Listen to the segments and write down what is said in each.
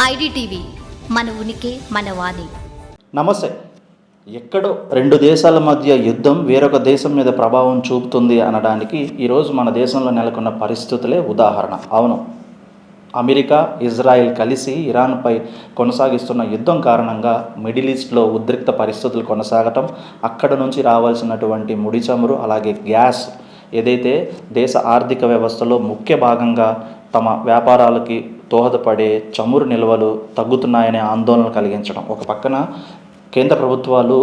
IDTV మన ఉనికి మన వాణి. నమస్తే. ఎక్కడో రెండు దేశాల మధ్య యుద్ధం వేరొక దేశం మీద ప్రభావం చూపుతుంది అనడానికి ఈరోజు మన దేశంలో నెలకొన్న పరిస్థితులే ఉదాహరణ. అవును, అమెరికా ఇజ్రాయెల్ కలిసి ఇరాన్పై కొనసాగిస్తున్న యుద్ధం కారణంగా మిడిల్ ఈస్ట్లో ఉద్రిక్త పరిస్థితులు కొనసాగటం, అక్కడ నుంచి రావాల్సినటువంటి ముడి చమురు అలాగే గ్యాస్ ఏదైతే దేశ ఆర్థిక వ్యవస్థలో ముఖ్య భాగంగా తమ వ్యాపారాలకి దోహదపడే చమురు నిల్వలు తగ్గుతున్నాయనే ఆందోళన కలిగించడం. ఒక పక్కన కేంద్ర ప్రభుత్వాలు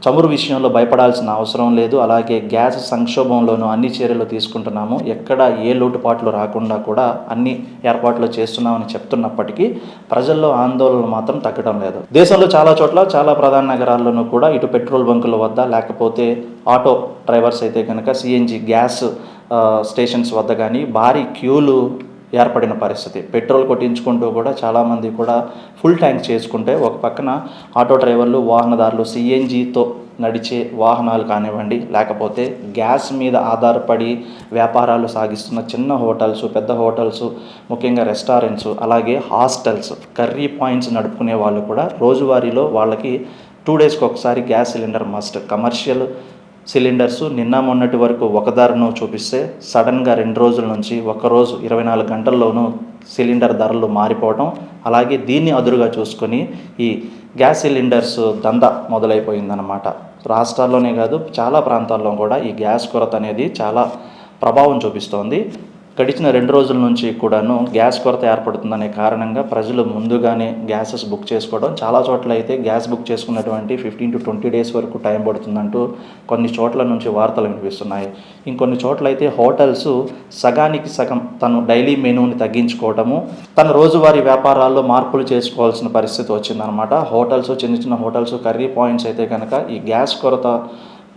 చమురు విషయంలో భయపడాల్సిన అవసరం లేదు, అలాగే గ్యాస్ సంక్షోభంలోనూ అన్ని చర్యలు తీసుకుంటున్నాము, ఎక్కడ ఏ లోటుపాట్లు రాకుండా కూడా అన్ని ఏర్పాట్లు చేస్తున్నామని చెప్తున్నప్పటికీ ప్రజల్లో ఆందోళనలు మాత్రం తగ్గడం లేదు. దేశంలో చాలా చోట్ల చాలా ప్రధాన నగరాల్లోనూ కూడా ఇటు పెట్రోల్ బంకుల వద్ద లేకపోతే ఆటో డ్రైవర్స్ అయితే కనుక సిఎన్జి గ్యాస్ స్టేషన్స్ వద్ద కానీ భారీ క్యూలు ఏర్పడిన పరిస్థితి. పెట్రోల్ కొట్టించుకుంటూ కూడా చాలామంది కూడా ఫుల్ ట్యాంక్ చేసుకుంటే ఒక పక్కన ఆటో డ్రైవర్లు వాహనదారులు సిఎన్జితో నడిచే వాహనాలు కానివ్వండి, లేకపోతే గ్యాస్ మీద ఆధారపడి వ్యాపారాలు సాగిస్తున్న చిన్న హోటల్స్, పెద్ద హోటల్స్, ముఖ్యంగా రెస్టారెంట్స్, అలాగే హాస్టల్స్, కర్రీ పాయింట్స్ నడుపుకునే వాళ్ళు కూడా రోజువారీలో వాళ్ళకి 2 డేస్కి ఒకసారి gas cylinder must. Commercial cylinders నిన్న మొన్నటి వరకు ఒక ధరను చూపిస్తే సడన్గా 2 రోజుల నుంచి ఒక్కరోజు 24 గంటల్లోనూ సిలిండర్ ధరలు మారిపోవడం, అలాగే దీన్ని అదురుగా చూసుకొని ఈ గ్యాస్ సిలిండర్స్ దందా మొదలైపోయిందన్నమాట. రాష్ట్రాల్లోనే కాదు చాలా ప్రాంతాల్లో కూడా ఈ గ్యాస్ కొరత అనేది చాలా ప్రభావం చూపిస్తోంది. గడిచిన 2 రోజుల నుంచి కూడాను గ్యాస్ కొరత ఏర్పడుతుందనే కారణంగా ప్రజలు ముందుగానే గ్యాసెస్ బుక్ చేసుకోవడం, చాలా చోట్ల అయితే గ్యాస్ బుక్ చేసుకున్నటువంటి 15 to 20 డేస్ వరకు టైం పడుతుందంటూ కొన్ని చోట్ల నుంచి వార్తలు వినిపిస్తున్నాయి. ఇంకొన్ని చోట్ల అయితే హోటల్స్ సగానికి సగం తను డైలీ మెనూని తగ్గించుకోవడము, తన రోజువారీ వ్యాపారాల్లో మార్పులు చేసుకోవాల్సిన పరిస్థితి వచ్చిందనమాట. హోటల్స్, చిన్న చిన్న హోటల్స్, కర్రీ పాయింట్స్ అయితే కనుక ఈ గ్యాస్ కొరత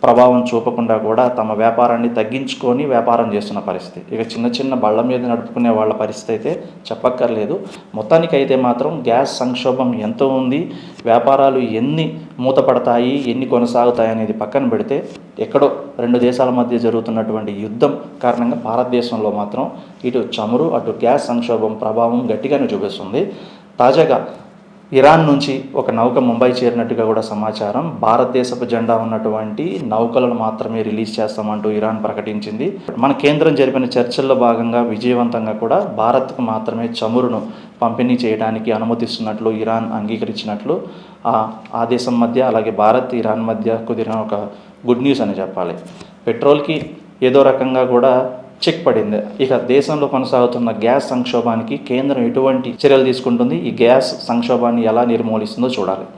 ప్రభావం చూపకుండా కూడా తమ వ్యాపారాన్ని తగ్గించుకొని వ్యాపారం చేస్తున్న పరిస్థితి. ఇక చిన్న చిన్న బళ్ళ మీద నడుపుకునే వాళ్ళ పరిస్థితి అయితే చెప్పక్కర్లేదు. మొత్తానికైతే మాత్రం గ్యాస్ సంక్షోభం ఎంత ఉంది, వ్యాపారాలు ఎన్ని మూతపడతాయి, ఎన్ని కొనసాగుతాయి అనేది పక్కన పెడితే ఎక్కడో రెండు దేశాల మధ్య జరుగుతున్నటువంటి యుద్ధం కారణంగా భారతదేశంలో మాత్రం ఇటు చమురు అటు గ్యాస్ సంక్షోభం ప్రభావం గట్టిగానే చూపిస్తుంది. తాజాగా ఇరాన్ నుంచి ఒక నౌక ముంబై చేరినట్టుగా కూడా సమాచారం. భారతదేశపు జెండా ఉన్నటువంటి నౌకలను మాత్రమే రిలీజ్ చేస్తామంటూ ఇరాన్ ప్రకటించింది. మన కేంద్రం జరిపిన చర్చల్లో భాగంగా విజయవంతంగా కూడా భారత్కు మాత్రమే చమురును పంపిణీ చేయడానికి అనుమతిస్తున్నట్లు ఇరాన్ అంగీకరించినట్లు ఆ దేశం మధ్య అలాగే భారత్ ఇరాన్ మధ్య కుదిరిన ఒక గుడ్ న్యూస్ అని చెప్పాలి. పెట్రోల్కి ఏదో రకంగా కూడా చెక్ పడింది. ఇక దేశంలో కొనసాగుతున్న గ్యాస్ సంక్షోభానికి కేంద్రం ఎటువంటి చర్యలు తీసుకుంటుంది, ఈ గ్యాస్ సంక్షోభాన్ని ఎలా నిర్మూలిస్తుందో చూడాలి.